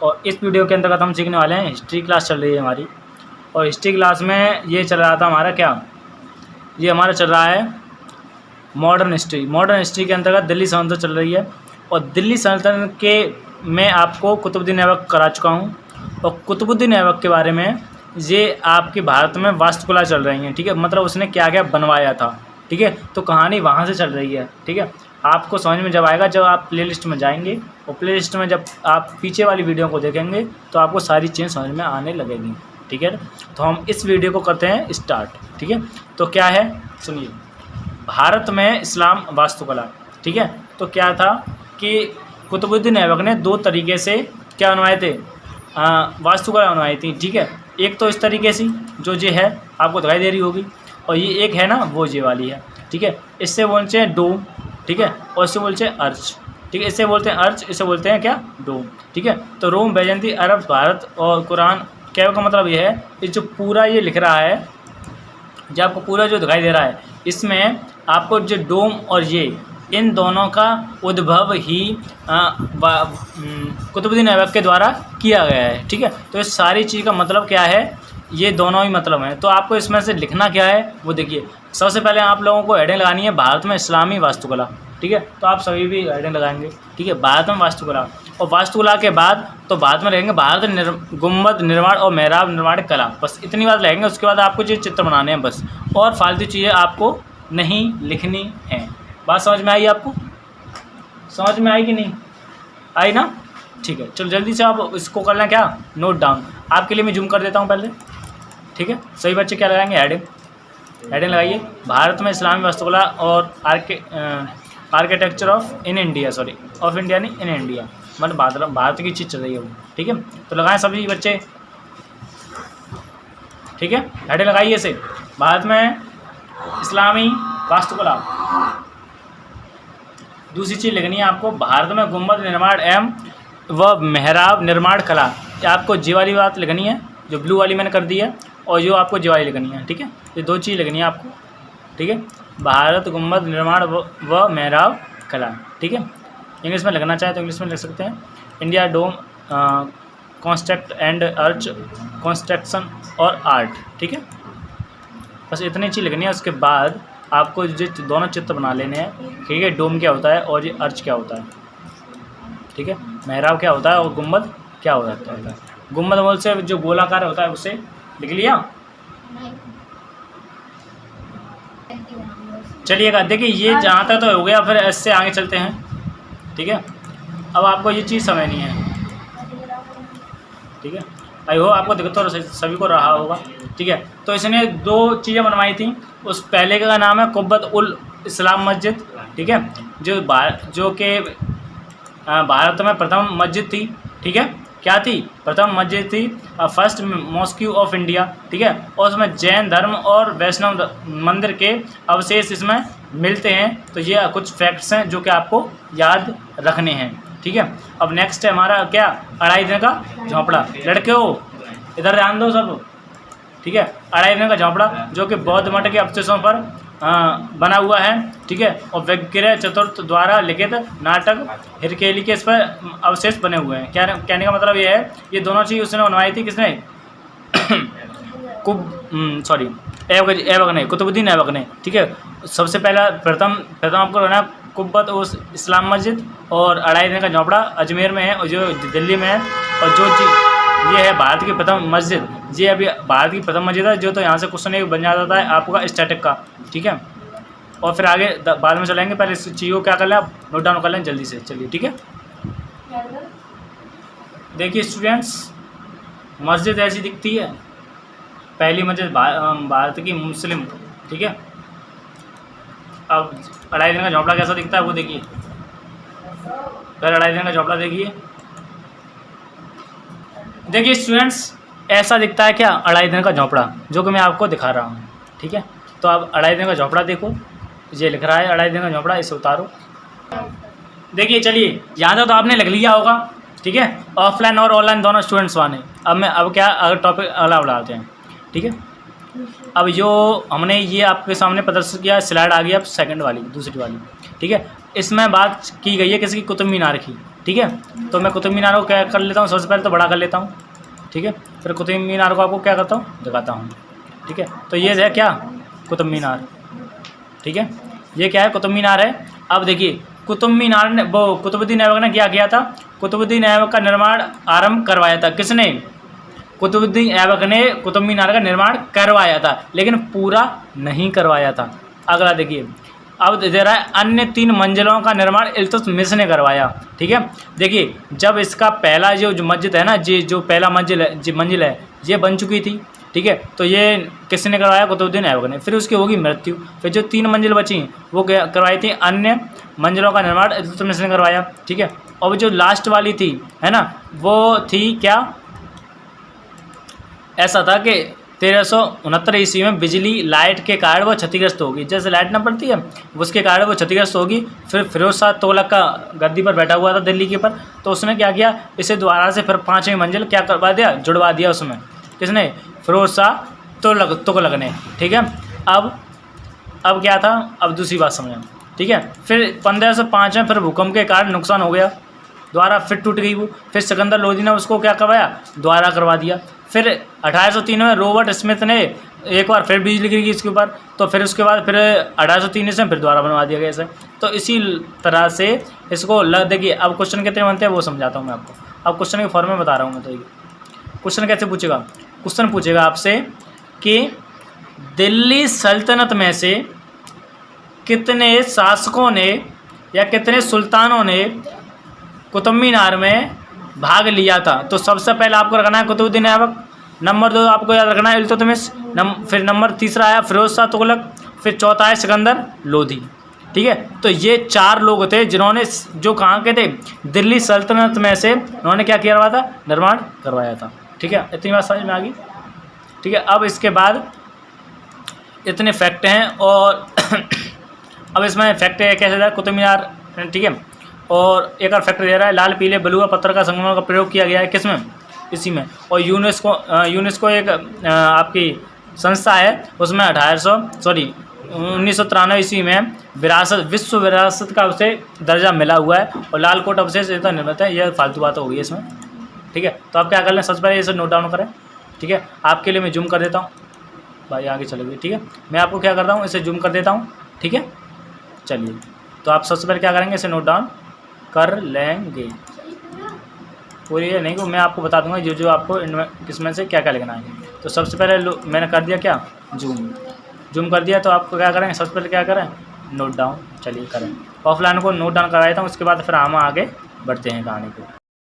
और इस वीडियो के अंतर्गत हम सीखने वाले हैं, हिस्ट्री क्लास चल रही है हमारी। और हिस्ट्री क्लास में ये चल रहा था हमारा क्या, ये हमारा चल रहा है मॉडर्न हिस्ट्री। मॉडर्न हिस्ट्री के अंतर्गत दिल्ली सल्तनत चल रही है और दिल्ली सल्तनत के मैं आपको कुतुबुद्दीन ऐबक करा चुका हूँ। और कुतुबुद्दीन ऐबक के बारे में ये आपके भारत में वास्तुकला चल रही हैं, ठीक है, मतलब उसने क्या क्या बनवाया था, ठीक है। तो कहानी वहाँ से चल रही है, ठीक है। आपको समझ में जब आएगा जब आप प्लेलिस्ट में जाएंगे, और प्लेलिस्ट में जब आप पीछे वाली वीडियो को देखेंगे तो आपको सारी चीज़ें समझ में आने लगेगी, ठीक है। तो हम इस वीडियो को करते हैं स्टार्ट, ठीक है। तो क्या है सुनिए, भारत में इस्लाम वास्तुकला, ठीक है। तो क्या था कि कुतुबुद्दीन ऐबक ने दो तरीके से क्या बनवाए थे, वास्तुकला बनवाई थी, ठीक है। एक तो इस तरीके से जो ये है आपको दिखाई दे रही होगी, और ये एक है ना वो ये वाली है, ठीक है। इससे बोलते हैं डोम, ठीक है, और इससे बोलते हैं अर्च, ठीक है। इससे बोलते हैं अर्च, इसे बोलते हैं क्या, डोम, ठीक है। तो रोम, बैजंती, अरब, भारत और कुरान, क्या का मतलब ये है, ये जो पूरा ये लिख रहा है, जो आपको पूरा जो दिखाई दे रहा है, इसमें आपको जो डोम और ये इन दोनों का उद्भव ही कुतुबुद्दीन ऐबक के द्वारा किया गया है, ठीक है। तो इस सारी चीज़ का मतलब क्या है, ये दोनों ही मतलब हैं। तो आपको इसमें से लिखना क्या है वो देखिए। सबसे पहले आप लोगों को हेडिंग लगानी है भारत में इस्लामी वास्तुकला, ठीक है। तो आप सभी भी हेडिंग लगाएंगे, ठीक है, भारत में वास्तुकला। और वास्तुकला के बाद तो बाद में रहेंगे भारत गुम्बद निर्माण और मेहराब निर्माण कला, बस इतनी बात लगेंगे। उसके बाद आपको जो चित्र बनाने हैं बस, और फालतू चीज़ें आपको नहीं लिखनी है। बात समझ में आई आपको, समझ में आई कि नहीं आई ना, ठीक है। चलो जल्दी से आप इसको कर लें क्या, नोट डाउन। आपके लिए मैं जूम कर देता हूँ पहले, ठीक है। सभी बच्चे क्या लगाएंगे, हेडिंग, हेडिंग लगाइए, भारत में इस्लामी वास्तुकला और architecture of in India, sorry of India नहीं, इन इंडिया, मतलब भारत की चीज़ चल रही है वो, ठीक है। तो लगाएं सभी बच्चे, ठीक है, हेडिंग लगाइए इसे, भारत में इस्लामी वास्तुकला। दूसरी चीज़ लिखनी है आपको, भारत में गुम्बद निर्माण एवं व मेहराब निर्माण कला। आपको जी वाली बात लिखनी है, जो ब्लू वाली मैंने कर दी है, और जो आपको जी वाली लिखनी है, ठीक है। ये दो चीज़ लिखनी है आपको, ठीक है। भारत गुम्बद निर्माण व मेहराब कला, ठीक है। इंग्लिश में लिखना चाहे तो इंग्लिश में लिख सकते हैं, India dome construct and arch construction और आर्ट, ठीक है। बस इतनी चीज़ लिखनी है। उसके बाद आपको जो दोनों चित्र बना लेने हैं, ठीक है। डोम क्या होता है और ये अर्च क्या होता है, ठीक है। मेहराब क्या होता है और गुम्बद क्या होता है। गुम्बद बोल से जो गोलाकार होता है उसे लिख लिया। चलिएगा, देखिए ये जहाँ तक तो हो गया, फिर इससे आगे चलते हैं, ठीक है। अब आपको ये चीज़ समझनी है, ठीक है। आई हो आपको दिख तो सभी को रहा होगा, ठीक है। तो इसने दो चीज़ें बनवाई थी। उस पहले का नाम है कुब्बत उल इस्लाम मस्जिद, ठीक है, जो कि भारत में प्रथम मस्जिद थी, ठीक है। क्या थी, प्रथम मस्जिद थी, फर्स्ट मॉस्क्यू ऑफ इंडिया, ठीक है। और उसमें जैन धर्म और वैष्णव मंदिर के अवशेष इसमें मिलते हैं। तो ये कुछ फैक्ट्स हैं जो कि आपको याद रखने हैं, ठीक है। अब नेक्स्ट है हमारा क्या, अढ़ाई दिन का झोंपड़ा। लड़के हो इधर ध्यान दो सब, ठीक है। अढ़ाई दिन का झोंपड़ा जो कि बौद्ध मठ के अवशेषों पर बना हुआ है, ठीक है। और विग्रह चतुर्थ द्वारा लिखित नाटक हिरकेली के इस पर अवशेष बने हुए हैं। क्या कहने का मतलब ये है, ये दोनों चीज़ उसने बनवाई थी, किसने ऐबक ने, कुतुबुद्दीन ऐबक ने, ठीक है। सबसे पहला प्रथम आपको रहना कुब्बत उस इस्लाम मस्जिद, और अढ़ाई दिन का झोंपड़ा अजमेर में है और जो दिल्ली में है। और जो चीज़ ये है भारत की प्रथम मस्जिद, ये अभी भारत की प्रथम मस्जिद है, जो तो यहाँ से क्वेश्चन एक बन जाता है आपका स्टैटिक का, ठीक है। और फिर आगे बाद में चलेंगे, पहले इस चीज़ को क्या कर लें आप नोट डाउन कर लें जल्दी से, चलिए, ठीक है। देखिए स्टूडेंट्स, मस्जिद ऐसी दिखती है, पहली मस्जिद भारत की मुस्लिम, ठीक है। अब अढ़ाई दिन का झोंपड़ा कैसा दिखता है वो देखिए, फिर अढ़ाई दिन का झोंपड़ा देखिए। देखिए स्टूडेंट्स, ऐसा दिखता है क्या, अढ़ाई दिन का झोंपड़ा, जो कि मैं आपको दिखा रहा हूँ, ठीक है। तो आप अढ़ाई दिन का झोंपड़ा देखो, ये लिख रहा है अढ़ाई दिन का झोंपड़ा, इसे उतारो। देखिए चलिए, यहाँ तक तो आपने लिख लिया होगा, ठीक है। ऑफलाइन और ऑनलाइन दोनों स्टूडेंट्स वाले। अब क्या अगर टॉपिक अगला बढ़ाते हैं, ठीक है। अब जो हमने ये आपके सामने प्रदर्शित किया, स्लाइड आ गई अब सेकंड वाली, दूसरी वाली, ठीक है। इसमें बात की गई है किसकी, कुतुब मीनार की, ठीक है। तो मैं कुतुब मीनार को क्या कर लेता हूँ, सबसे पहले तो बड़ा कर लेता हूँ, ठीक है। फिर कुतुब मीनार को आपको क्या करता हूँ, दिखाता हूँ, ठीक है। तो ये है क्या, कुतुब मीनार, ठीक है। ये क्या है, कुतुब मीनार है। अब देखिए कुतुब मीनार ने वो कुतुबुद्दीन ऐबक ने क्या किया था, कुतुबुद्दीन ऐबक का निर्माण आरंभ करवाया था। किसने, कुतुबुद्दीन ऐबक ने कुतुब मीनार का निर्माण करवाया था, लेकिन पूरा नहीं करवाया था। अगला देखिए, अब दे रहा है अन्य 3 मंजिलों का निर्माण इल्तुतमिश ने करवाया, ठीक है। देखिए जब इसका पहला जो मस्जिद है ना, जी जो पहला मंजिल है ये बन चुकी थी, ठीक है। तो ये किसने करवाया, कुतुबुद्दीन ऐबक ने। फिर उसकी होगी मृत्यु, फिर जो 3 मंजिल बची वो करवाई थी, अन्य मंजिलों का निर्माण इल्तुतमिश ने करवाया, ठीक है। और जो लास्ट वाली थी है ना, वो थी क्या, ऐसा था कि 1369 ईस्वी में बिजली लाइट के कारण वो क्षतिग्रस्त होगी। जैसे लाइट ना पड़ती है उसके कारण वो क्षतिग्रस्त होगी। फिर फिरोज शाह तुगलक का गद्दी पर बैठा हुआ था दिल्ली के ऊपर, तो उसने क्या किया, इसे दोबारा से फिर 5वीं मंजिल क्या करवा दिया, जुड़वा दिया उसमें। किसने, फिरोज शाह तुगलक ने, ठीक है। अब क्या था, अब दूसरी बात समझें, ठीक है। फिर 1505 में फिर भूकंप के कारण नुकसान हो गया, दोबारा फिर टूट गई वो। फिर सिकंदर लोधी ने उसको क्या करवाया, दोबारा करवा दिया। फिर 1803 में रॉबर्ट स्मिथ ने एक बार फिर बिजली गिरी इसके ऊपर, तो फिर उसके बाद फिर 1803 से फिर दोबारा बनवा दिया गया इसे। तो इसी तरह से इसको देखिए। अब क्वेश्चन कितने बनते हैं वो समझाता हूँ मैं आपको। अब क्वेश्चन के फॉर्म में बता रहा हूँ मैं। तो ये क्वेश्चन कैसे पूछेगा, क्वेश्चन पूछेगा आपसे कि दिल्ली सल्तनत में से कितने शासकों ने या कितने सुल्तानों ने कुतुब मीनार में भाग लिया था। तो सबसे पहले आपको रखना है कुतुबुद्दीन ऐबक, नंबर 2 आपको याद रखना है इल्तुतमिश, फिर नंबर 3 आया फिरोज शाह तुगलक, फिर चौथा है सिकंदर लोधी, ठीक है। तो ये 4 लोग थे जिन्होंने, जो कहाँ के थे, दिल्ली सल्तनत में से उन्होंने क्या किया हुआ था, निर्माण करवाया था, ठीक है। इतनी बात समझ में आ गई, ठीक है। अब इसके बाद इतने फैक्ट हैं, और अब इसमें फैक्ट कैसे था कुतुब मीनार, ठीक है। और एक और फैक्ट दे रहा है, लाल पीले ब्लू और पत्थर का संगमरमर का प्रयोग किया गया है किसमें, इसी में। और यूनेस्को एक आपकी संस्था है, उसमें 1993 ईस्वी में विश्व विरासत का उसे दर्जा मिला हुआ है। और लाल कोट अवशेष इतना निर्मित है। यह फालतू बात हो गई इसमें, ठीक है। तो आप क्या कर लें, सबसे पहले इसे नोट डाउन करें, ठीक है। आपके लिए मैं जूम कर देता हूँ, भाई आगे चले गए, ठीक है। मैं आपको क्या करता हूँ, इसे जूम कर देता हूँ, ठीक है। चलिए, तो आप सबसे पहले क्या करेंगे, इसे नोट डाउन कर लेंगे। पूरी ये नहीं, मैं आपको बता दूंगा जो आपको इसमें से क्या क्या लिखना है। तो सबसे पहले मैंने कर दिया क्या, जूम कर दिया। तो आपको क्या करेंगे, सबसे पहले क्या करें, नोट डाउन। चलिए करें, ऑफलाइन को नोट डाउन कराया था, उसके बाद फिर हम आगे बढ़ते हैं कहानी को।